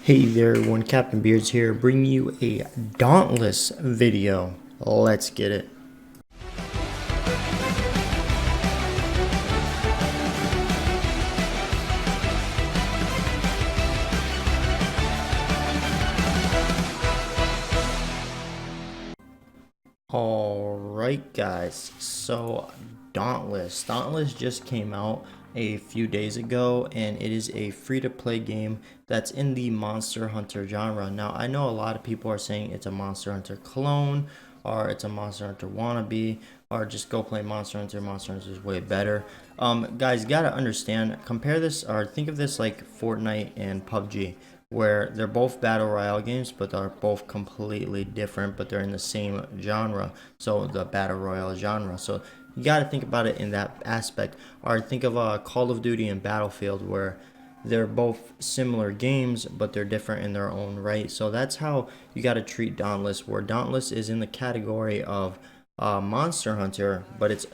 Hey there everyone, Captain Beards here, bringing you a Dauntless video. Let's get it. Alright guys, so Dauntless just came out a few days ago, and it is a free-to-play game that's in the Monster Hunter genre. Now I know a lot of people are saying it's a Monster Hunter clone, or it's a Monster Hunter wannabe, or just go play Monster Hunter. Monster Hunter is way better. Guys, you gotta understand, compare this, or think of this like Fortnite and PUBG, where they're both battle royale games, but they're both completely different, but they're in the same genre, so the battle royale genre. So you got to think about it in that aspect. Or think of Call of Duty and Battlefield, where they're both similar games, but they're different in their own right. So that's how you got to treat Dauntless, where Dauntless is in the category of Monster Hunter, but it's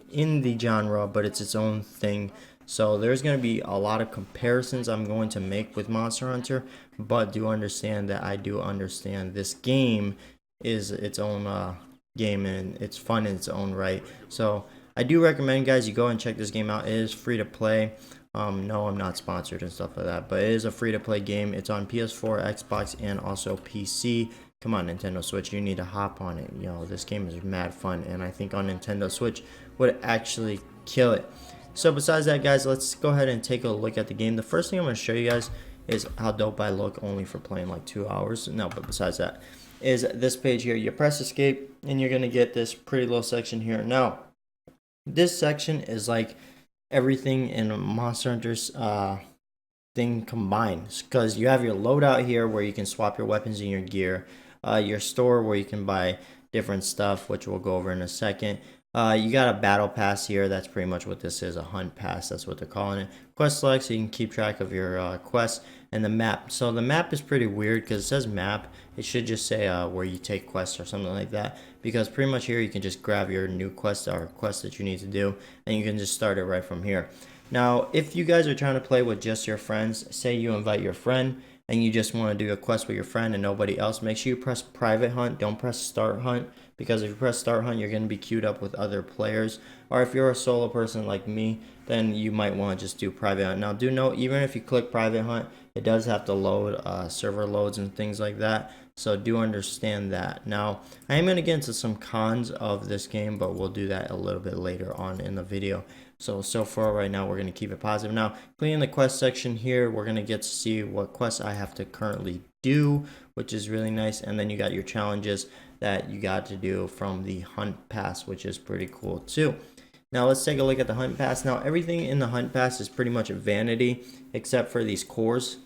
in the genre, but it's its own thing. So there's going to be a lot of comparisons I'm going to make with Monster Hunter, but do understand that I do understand this game is its own game, and it's fun in its own right. So I do recommend, guys, you go and check this game out. It is free to play. No, I'm not sponsored and stuff like that, but it is a free to play game. It's on PS4, Xbox, and also PC. Come on, Nintendo Switch, you need to hop on it. You know, this game is mad fun, and I think on Nintendo Switch would actually kill it. So besides that, guys, let's go ahead and take a look at the game. The first thing I'm going to show you guys is how dope I look only for playing like 2 hours. No, but besides that is this page here. You press escape and you're going to get this pretty little section here. Now, this section is like everything in Monster Hunter's thing combined, because you have your loadout here where you can swap your weapons and your gear, your store where you can buy different stuff, which we'll go over in a second. You got a battle pass here. That's pretty much what this is, a hunt pass. That's what they're calling it. Quest select, so you can keep track of your quests, and the map. So the map is pretty weird because it says map. It should just say where you take quests or something like that, because pretty much here you can just grab your new quest or quest that you need to do, and you can just start it right from here. Now, if you guys are trying to play with just your friends, say you invite your friend and you just want to do a quest with your friend and nobody else, make sure you press private hunt. Don't press start hunt, because if you press start hunt, you're going to be queued up with other players. Or if you're a solo person like me, then you might want to just do private hunt. Now, do note, even if you click private hunt, it does have to load server loads and things like that. So do understand that. Now, I am going to get into some cons of this game, but we'll do that a little bit later on in the video. So far right now, we're going to keep it positive. Now, clicking the quest section here, we're going to get to see what quests I have to currently do, which is really nice. And then you got your challenges that you got to do from the hunt pass, which is pretty cool too. Now let's take a look at the hunt pass. Now everything in the hunt pass is pretty much a vanity except for these cores.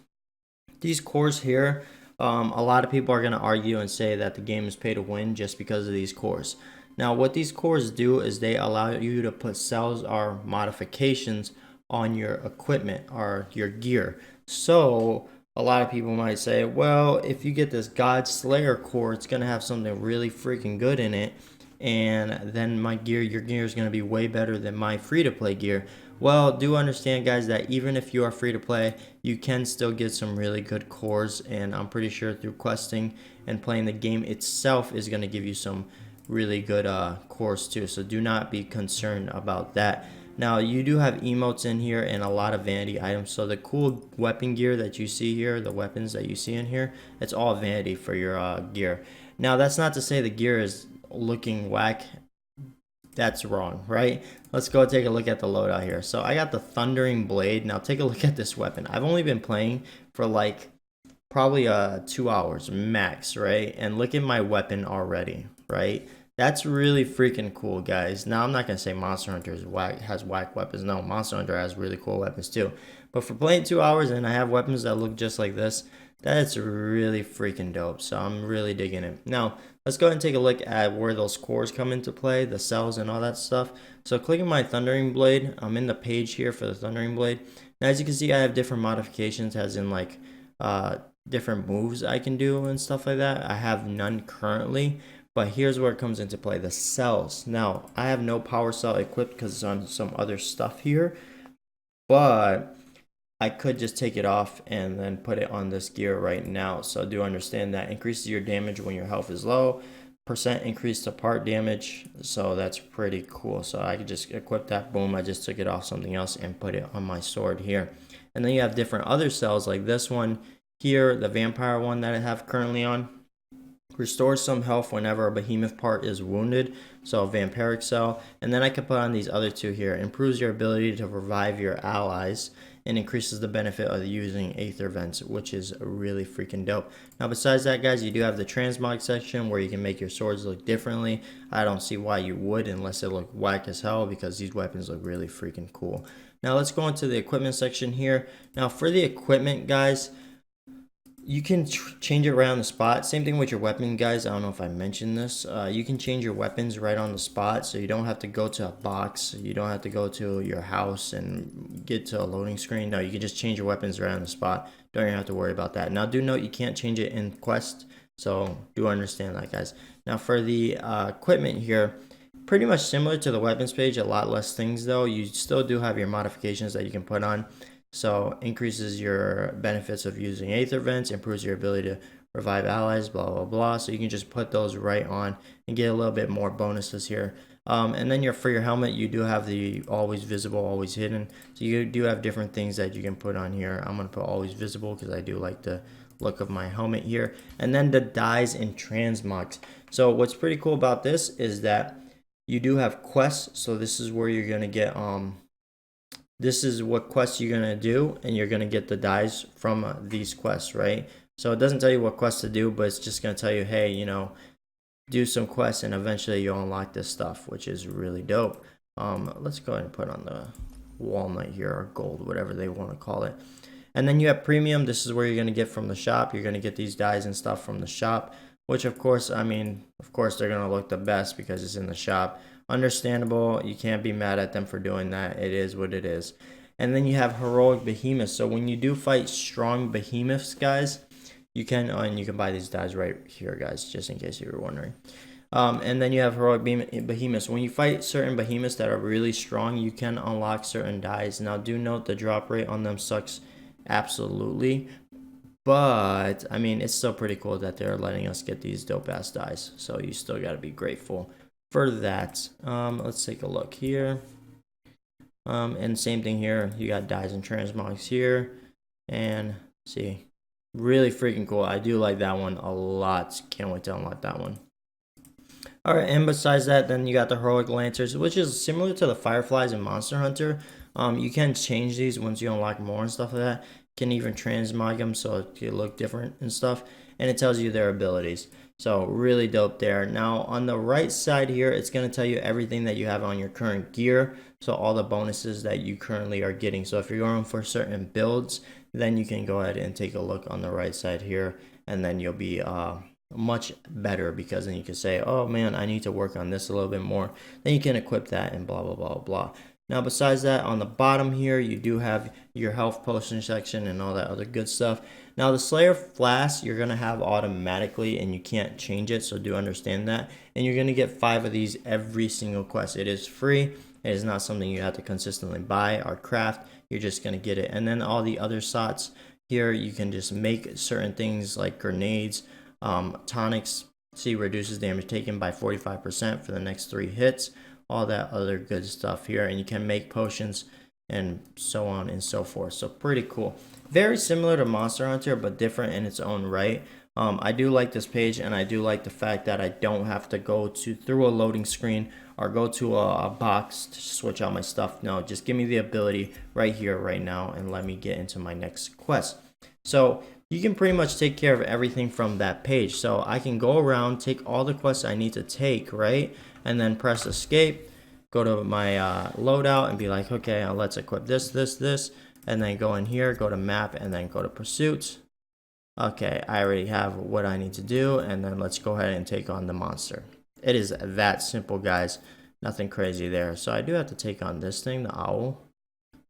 These cores here, a lot of people are going to argue and say that the game is pay to win just because of these cores. Now what these cores do is they allow you to put cells or modifications on your equipment or your gear. So a lot of people might say, well, if you get this God Slayer core, it's going to have something really freaking good in it, and then your gear is going to be way better than my free-to-play gear. Well, do understand, guys, that even if you are free-to-play, you can still get some really good cores, and I'm pretty sure through questing and playing the game itself is going to give you some really good cores too, so do not be concerned about that. Now, you do have emotes in here and a lot of vanity items. So the cool weapon gear that you see here, the weapons that you see in here, it's all vanity for your gear. Now, that's not to say the gear is looking whack. That's wrong, right? Let's go take a look at the loadout here. So I got the Thundering Blade. Now take a look at this weapon. I've only been playing for like probably 2 hours max, right? And look at my weapon already, right? That's really freaking cool, guys. Now, I'm not going to say Monster Hunter has whack weapons. No, Monster Hunter has really cool weapons too. But for playing 2 hours and I have weapons that look just like this, that's really freaking dope. So I'm really digging it. Now, let's go ahead and take a look at where those cores come into play, the cells and all that stuff. So clicking my Thundering Blade, I'm in the page here for the Thundering Blade. Now, as you can see, I have different modifications, as in like different moves I can do and stuff like that. I have none currently. But here's where it comes into play, the cells. Now, I have no power cell equipped because it's on some other stuff here. But I could just take it off and then put it on this gear right now. So do understand that increases your damage when your health is low. Percent increase to part damage. So that's pretty cool. So I could just equip that. Boom. I just took it off something else and put it on my sword here. And then you have different other cells like this one here, the vampire one that I have currently on. Restores some health whenever a behemoth part is wounded, so a vampiric cell. And then I can put on these other two here. Improves your ability to revive your allies and increases the benefit of using aether vents, which is really freaking dope. Now besides that, guys, you do have the transmog section where you can make your swords look differently. I don't see why you would unless it look whack as hell, because these weapons look really freaking cool. Now let's go into the equipment section here. Now for the equipment, guys, you can change it right on the spot. Same thing with your weapon, guys. I don't know if I mentioned this. You can change your weapons right on the spot, so you don't have to go to a box. You don't have to go to your house and get to a loading screen. No, you can just change your weapons right on the spot. Don't even have to worry about that. Now, do note you can't change it in Quest, so do understand that, guys. Now, for the equipment here, pretty much similar to the weapons page. A lot less things, though. You still do have your modifications that you can put on. So increases your benefits of using aether vents, improves your ability to revive allies, blah, blah, blah. So you can just put those right on and get a little bit more bonuses here. And then for your helmet, you do have the always visible, always hidden. So you do have different things that you can put on here. I'm going to put always visible because I do like the look of my helmet here. And then the dyes and transmogs. So what's pretty cool about this is that you do have quests. So this is where you're going to get this is what quests you're going to do, and you're going to get the dyes from these quests, right? So it doesn't tell you what quests to do, but it's just going to tell you, hey, you know, do some quests and eventually you'll unlock this stuff, which is really dope. Let's go ahead and put on the walnut here, or gold, whatever they want to call it. And then you have premium. This is where you're going to get from the shop. You're going to get these dyes and stuff from the shop, which of course, I mean, of course they're going to look the best because it's in the shop. Understandable. You can't be mad at them for doing that. It is what it is. And then you have heroic behemoths. So when you do fight strong behemoths, guys, you can and you can buy these dyes right here, guys, just in case you were wondering. And then you have heroic behemoths. When you fight certain behemoths that are really strong, you can unlock certain dyes. Now do note the drop rate on them sucks absolutely, but I mean, it's still pretty cool that they're letting us get these dope ass dyes. So you still got to be grateful for that. Let's take a look here. And same thing here. You got dyes and transmogs here. And see, really freaking cool. I do like that one a lot. Can't wait to unlock that one. All right, and besides that, then you got the heroic lanterns, which is similar to the fireflies in Monster Hunter. You can change these once you unlock more and stuff like that. Can even transmog them so it can look different and stuff. And it tells you their abilities. So really dope there. Now on the right side here, it's going to tell you everything that you have on your current gear. So all the bonuses that you currently are getting. So if you're going for certain builds, then you can go ahead and take a look on the right side here. And then you'll be much better, because then you can say, oh man, I need to work on this a little bit more. Then you can equip that and blah, blah, blah, blah. Now, besides that, on the bottom here, you do have your health potion section and all that other good stuff. Now, the Slayer Flask, you're going to have automatically, and you can't change it, so do understand that. And you're going to get 5 of these every single quest. It is free. It is not something you have to consistently buy or craft. You're just going to get it. And then all the other slots here, you can just make certain things like grenades, tonics. See, reduces damage taken by 45% for the next 3 hits. All that other good stuff here, and you can make potions and so on and so forth. So pretty cool. Very similar to Monster Hunter, but different in its own right. I do like this page, and I do like the fact that I don't have to go through a loading screen or go to a box to switch out my stuff. No, just give me the ability right here, right now, and let me get into my next quest. So you can pretty much take care of everything from that page. So I can go around, take all the quests I need to take, right? And then press escape, go to my loadout and be like, okay, let's equip this, this, and then go in here, go to map, and then go to pursuits. Okay, I already have what I need to do, and then let's go ahead and take on the monster. It is that simple, guys. Nothing crazy there. So I do have to take on this thing, the owl.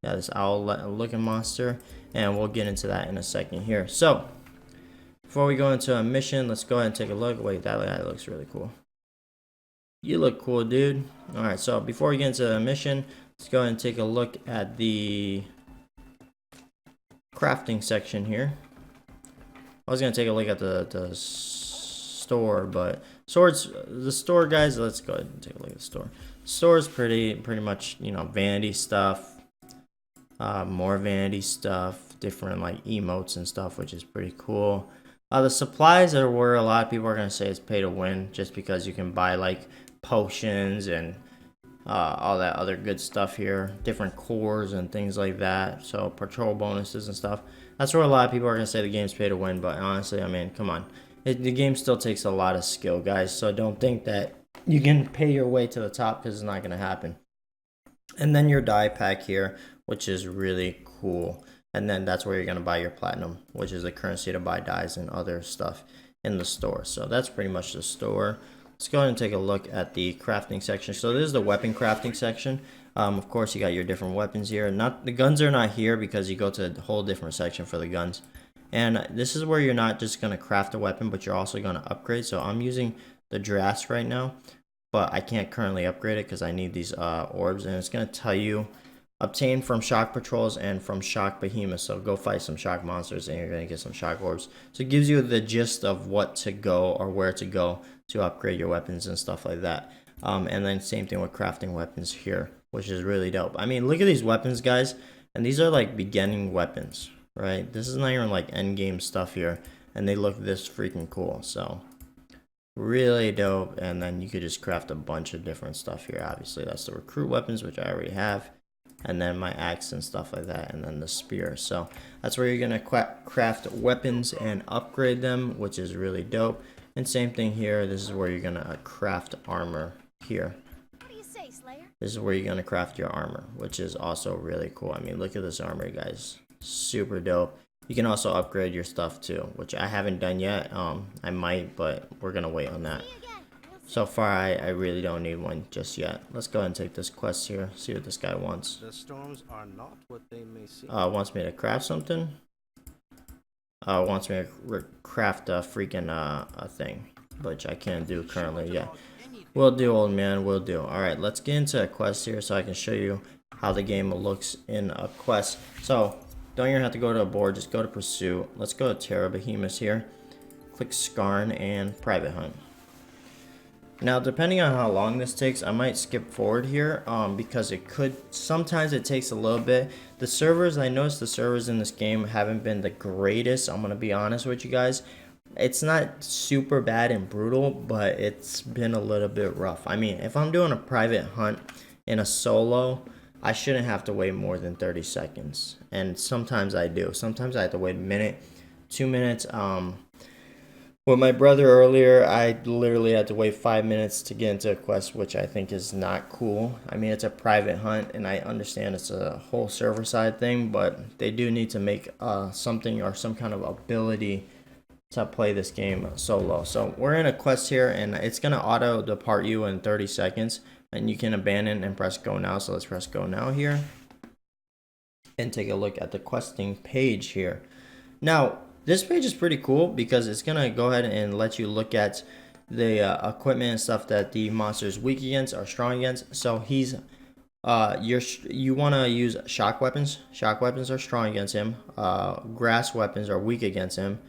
Yeah, this owl looking monster, and we'll get into that in a second here. So before we go into a mission, let's go ahead and take a look. Wait, that guy looks really cool. You look cool, dude. All right, so before we get into the mission, let's go ahead and take a look at the crafting section here. I was gonna take a look at the store, but the store, guys. Let's go ahead and take a look at the store. Store is pretty much, you know, vanity stuff, more vanity stuff, different like emotes and stuff, which is pretty cool. The supplies are where a lot of people are gonna say it's pay to win, just because you can buy like potions and all that other good stuff here, different cores and things like that. So patrol bonuses and stuff. That's where a lot of people are gonna say the game's pay to win. But honestly, I mean, come on, the game still takes a lot of skill, guys. So don't think that you can pay your way to the top, because it's not gonna happen. And then your dye pack here, which is really cool. And then that's where you're gonna buy your platinum, which is the currency to buy dyes and other stuff in the store. So that's pretty much the store. Let's go ahead and take a look at the crafting section. So this is the weapon crafting section. Of course, you got your different weapons here. The guns are not here because you go to a whole different section for the guns. And this is where you're not just gonna craft a weapon, but you're also gonna upgrade. So I'm using the Drask right now, but I can't currently upgrade it because I need these orbs, and it's gonna tell you obtained from shock patrols and from shock behemoths. So go fight some shock monsters and you're gonna get some shock orbs. So it gives you the gist of what to go or where to go to upgrade your weapons and stuff like that. And then same thing with crafting weapons here, which is really dope. I mean, look at these weapons, guys, and these are like beginning weapons, right? This is not even like end game stuff here, and they look this freaking cool. So really dope. And then you could just craft a bunch of different stuff here. Obviously, that's the recruit weapons, which I already have, and then my axe and stuff like that, and then the spear. So that's where you're gonna craft weapons and upgrade them, which is really dope. And same thing here, this is where you're gonna craft armor here. What do you say, Slayer? This is where you're gonna craft your armor, which is also really cool. I mean, look at this armor, guys, super dope. You can also upgrade your stuff too, which I haven't done yet. I might, but we're gonna wait on that. So far, I really don't need one just yet. Let's go ahead and take this quest here, see what this guy wants. The storms are not what they may seem. Wants me to craft something? Wants me to craft a freaking a thing, which I can't do currently yet. Will do, old man, will do. Alright, let's get into a quest here so I can show you how the game looks in a quest. So, don't even have to go to a board, just go to Pursuit. Let's go to Terra Behemoths here. Click Skarn and Private Hunt. Now, depending on how long this takes, I might skip forward here because sometimes it takes a little bit. The servers, I noticed the servers in this game haven't been the greatest. I'm going to be honest with you guys. It's not super bad and brutal, but it's been a little bit rough. I mean, if I'm doing a private hunt in a solo, I shouldn't have to wait more than 30 seconds. And sometimes I do. Sometimes I have to wait a minute, 2 minutes. With my brother earlier, I literally had to wait 5 minutes to get into a quest, which I think is not cool. I mean, it's a private hunt, and I understand it's a whole server side thing, but they do need to make something or some kind of ability to play this game solo. So we're in a quest here, and it's going to auto depart you in 30 seconds, and you can abandon and press go now. So let's press go now here and take a look at the questing page here. Now, this page is pretty cool because it's going to go ahead and let you look at the equipment and stuff that the monster is weak against or strong against. So he's you want to use shock weapons. Shock weapons are strong against him. Grass weapons are weak against him.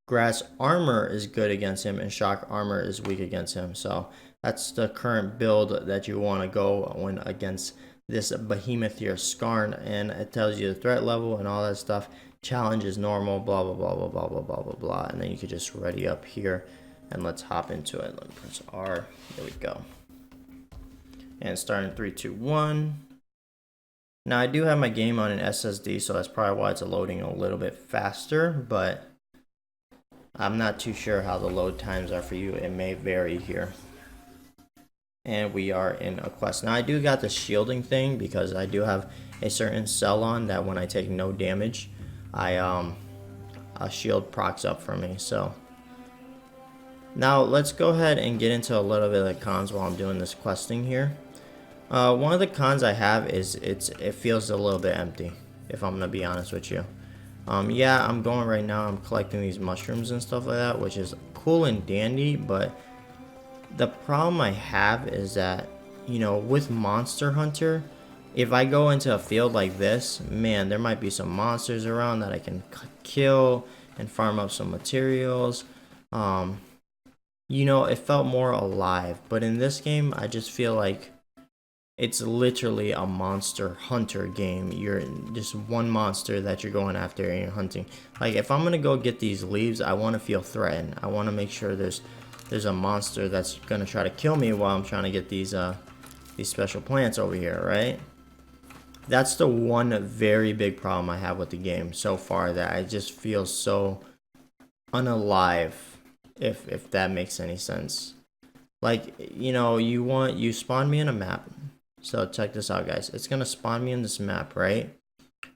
Grass armor is good against him, and shock armor is weak against him. So that's the current build that you want to go when against this behemoth here, Skarn, and it tells you the threat level and all that stuff. Challenge is normal, blah blah blah blah blah blah blah blah blah, and then you can just ready up here, and let's hop into it. Let me press R. There we go. And start in 3, 2, 1. Now I do have my game on an SSD, so that's probably why it's loading a little bit faster, but I'm not too sure how the load times are for you. It may vary here. And we are in a quest. Now I do got the shielding thing because I do have a certain cell on that when I take no damage, a shield procs up for me. So now let's go ahead and get into a little bit of the cons while I'm doing this questing here. One of the cons I have is it feels a little bit empty, if I'm gonna be honest with you. Yeah, I'm going right now, I'm collecting these mushrooms and stuff like that, which is cool and dandy, but the problem I have is that, you know, with Monster Hunter, if I go into a field like this, man, there might be some monsters around that I can kill and farm up some materials. You know, it felt more alive. But in this game, I just feel like it's literally a monster hunter game. You're just one monster that you're going after and you're hunting. Like, if I'm gonna go get these leaves, I want to feel threatened. I want to make sure there's a monster that's gonna try to kill me while I'm trying to get these special plants over here, right? That's the one very big problem I have with the game so far, that I just feel so unalive, if that makes any sense. Like, you know, you spawn me in a map. So check this out, guys. It's gonna spawn me in this map, right?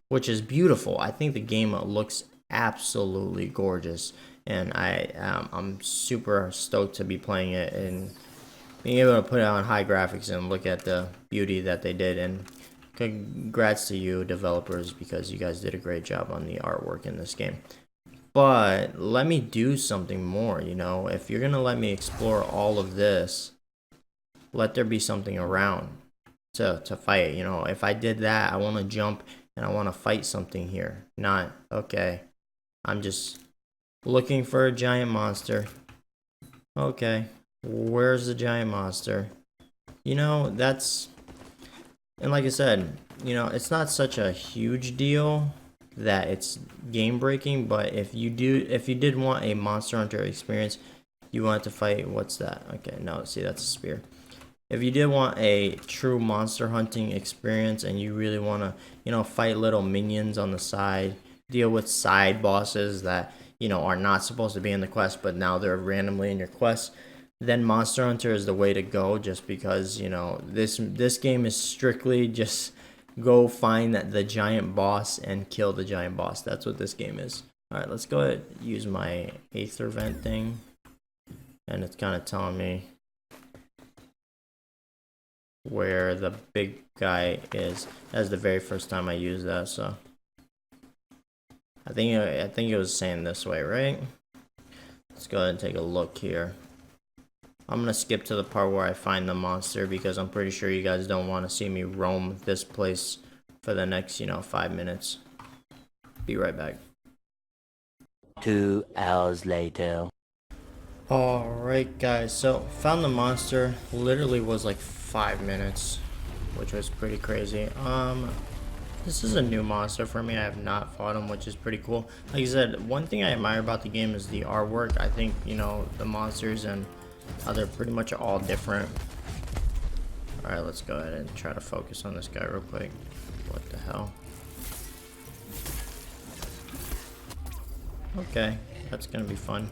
Which is beautiful. I think the game looks absolutely gorgeous, and I'm super stoked to be playing it and being able to put it on high graphics and look at the beauty that they did. And congrats to you developers, because you guys did a great job on the artwork in this game. But let me do something more, you know. If you're gonna let me explore all of this, let there be something around to fight. You know, if I did that, I want to jump and I want to fight something here. Not, okay, I'm just looking for a giant monster. Okay, where's the giant monster? You know, that's, and like I said, you know, it's not such a huge deal that it's game breaking, but if you did want a Monster Hunter experience, you want to fight, what's that? Okay, no, see, that's a spear. If you did want a true monster hunting experience and you really want to, you know, fight little minions on the side, deal with side bosses that, you know, are not supposed to be in the quest, but now they're randomly in your quest, then Monster Hunter is the way to go, just because, you know, this game is strictly just go find the giant boss and kill the giant boss. That's what this game is. All right, let's go ahead and use my Aether Vent thing, and it's kind of telling me where the big guy is. That's the very first time I used that, so I think it was saying this way, right? Let's go ahead and take a look here. I'm gonna skip to the part where I find the monster, because I'm pretty sure you guys don't want to see me roam this place for the next, you know, 5 minutes. Be right back. 2 hours later. Alright guys, so found the monster. Literally was like 5 minutes, which was pretty crazy. This is a new monster for me. I have not fought him, which is pretty cool. Like I said, one thing I admire about the game is the artwork. I think, you know, the monsters and how they're pretty much all different. Alright, let's go ahead and try to focus on this guy real quick. What the hell? Okay, that's gonna be fun.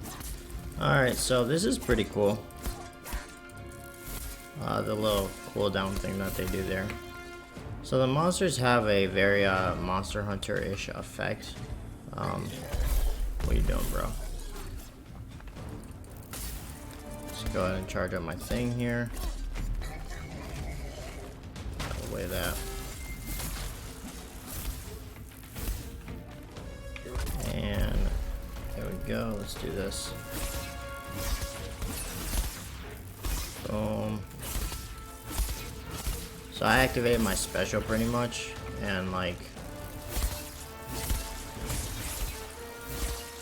Alright, so this is pretty cool. The little cooldown thing that they do there. So the monsters have a very Monster Hunter-ish effect. What are you doing, bro? Let's go ahead and charge up my thing here. Out of the way of that. And there we go. Let's do this. Boom. So I activated my special pretty much, and like,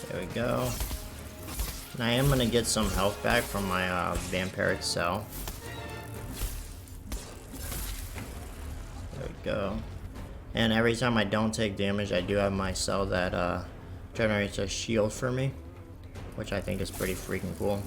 there we go. And I am gonna get some health back from my vampiric cell. There we go. And every time I don't take damage, I do have my cell that generates a shield for me, which I think is pretty freaking cool.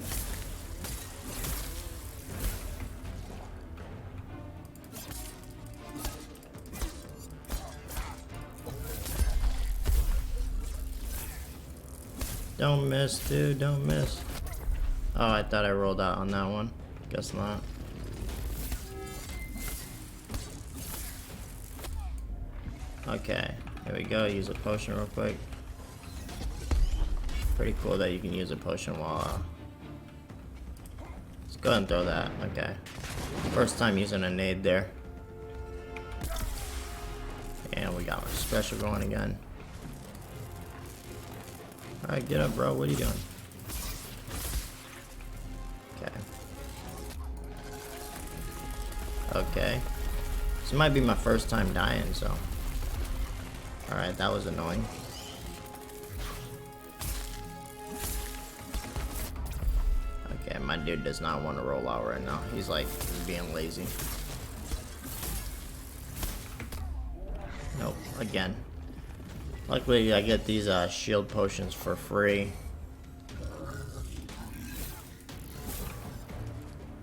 Don't miss, dude, don't miss. Oh, I thought I rolled out on that one. Guess not. Okay, here we go. Use a potion real quick. Pretty cool that you can use a potion while let's go ahead and throw that. Okay. First time using a nade there. And we got our special going again. Alright, get up, bro. What are you doing? Okay. Okay. This might be my first time dying, so. Alright, that was annoying. Okay, my dude does not want to roll out right now. He's like being lazy. Nope, again. Luckily, I get these shield potions for free.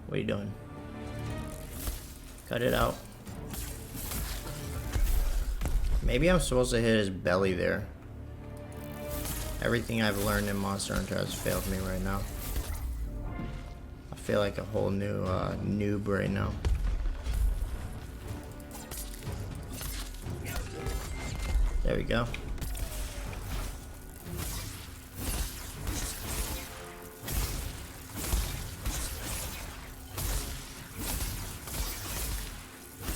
What are you doing? Cut it out. Maybe I'm supposed to hit his belly there. Everything I've learned in Monster Hunter has failed me right now. I feel like a whole new noob right now. There we go.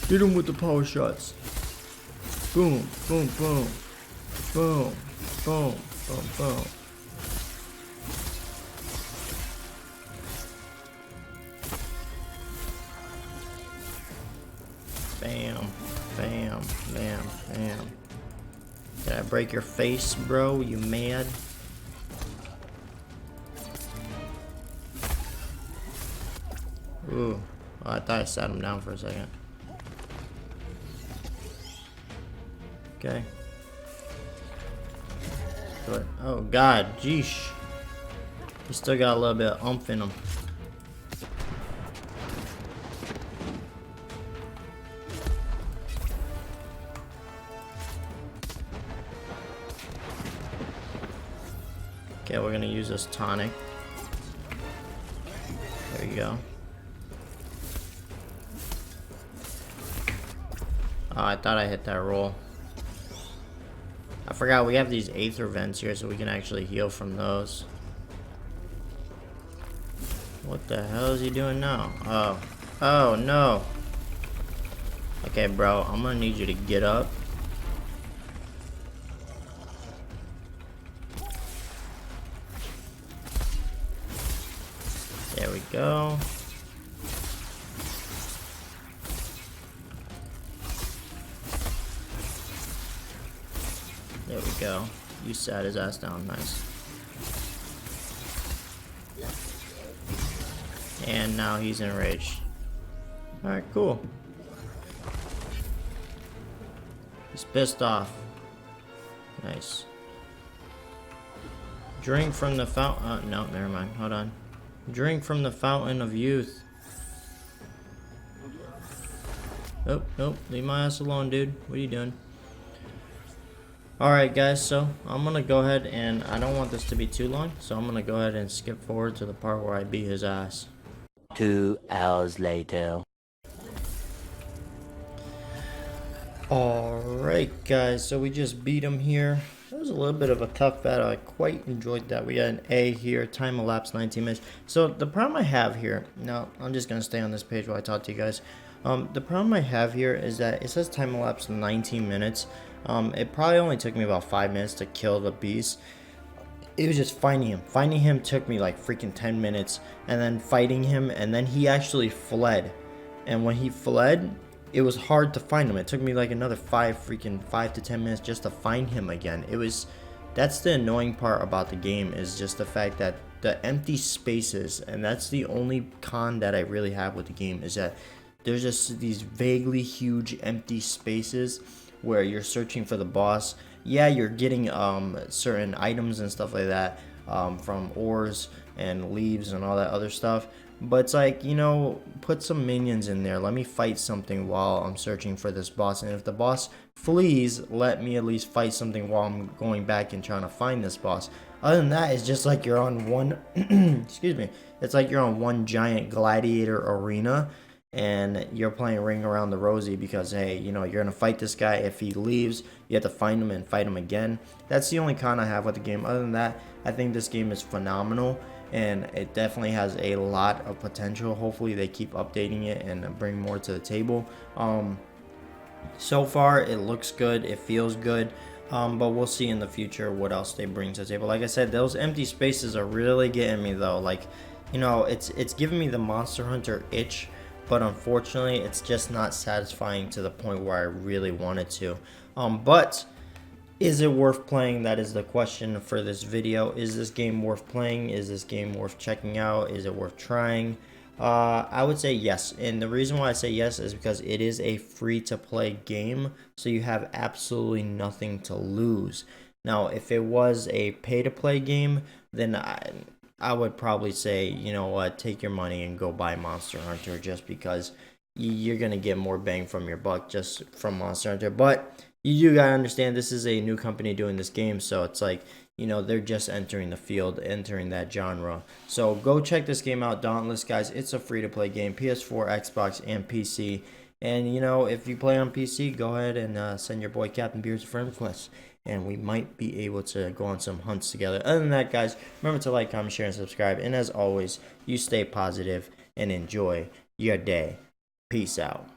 Hit him with the power shots. Boom, boom, boom. Boom, boom, boom, boom. Bam, bam, bam, bam. Did I break your face, bro? You mad? Ooh. Oh, I thought I sat him down for a second. Okay. But, oh god, jeesh. He still got a little bit of oomph in him. Okay, we're gonna use this tonic. There you go. Oh, I thought I hit that roll. I forgot we have these aether vents here, so we can actually heal from those. What the hell is he doing now? Oh. Oh, no. Okay, bro, I'm gonna need you to get up. There we go. There we go. You sat his ass down. Nice. And now he's enraged. Alright, cool. He's pissed off. Nice. Drink from the fountain. No, never mind. Hold on. Drink from the fountain of youth. Oh, nope. Leave my ass alone, dude. What are you doing? Alright, guys. So, I'm gonna go ahead and I don't want this to be too long. So, I'm gonna go ahead and skip forward to the part where I beat his ass. 2 hours later. Alright, guys. So, we just beat him here. It was a little bit of a tough battle. I quite enjoyed that. We got an A here, time elapsed 19 minutes. So the problem I have here, now I'm just going to stay on this page while I talk to you guys. The problem I have here is that it says time elapsed 19 minutes. It probably only took me about 5 minutes to kill the beast. It was just finding him. Finding him took me like freaking 10 minutes, and then fighting him, and then he actually fled. And when he fled, it was hard to find him. It took me like another 5 to 10 minutes just to find him again. That's the annoying part about the game, is just the fact that the empty spaces, and that's the only con that I really have with the game, is that there's just these vaguely huge empty spaces where you're searching for the boss. Yeah, you're getting certain items and stuff like that from ores and leaves and all that other stuff. But it's like, you know, put some minions in there. Let me fight something while I'm searching for this boss. And if the boss flees, let me at least fight something while I'm going back and trying to find this boss. Other than that, it's just like you're on one, excuse me, it's like you're on one giant gladiator arena. And you're playing Ring Around the Rosie because, hey, you know, you're going to fight this guy. If he leaves, you have to find him and fight him again. That's the only con I have with the game. Other than that, I think this game is phenomenal. And it definitely has a lot of potential. Hopefully they keep updating it and bring more to the table. So far, it looks good. It feels good. But we'll see in the future what else they bring to the table. Like I said, those empty spaces are really getting me, though. Like, you know, it's giving me the Monster Hunter itch. but unfortunately it's just not satisfying to the point where I really wanted to. But is it worth playing? That is the question for this video. Is this game worth playing? Is this game worth checking out? Is it worth trying? I would say yes, and the reason why I say yes is because it is a free-to-play game, so you have absolutely nothing to lose. Now, if it was a pay-to-play game, then I would probably say, you know what, take your money and go buy Monster Hunter, just because you're gonna get more bang from your buck just from Monster Hunter. But you do gotta understand, this is a new company doing this game, so it's like, you know, they're just entering the field, entering that genre. So go check this game out, Dauntless, guys. It's a free-to-play game, PS4, Xbox, and PC. And, you know, if you play on PC, go ahead and send your boy Captain BEARDZ a friend request, and we might be able to go on some hunts together. Other than that, guys, remember to like, comment, share, and subscribe. And as always, you stay positive and enjoy your day. Peace out.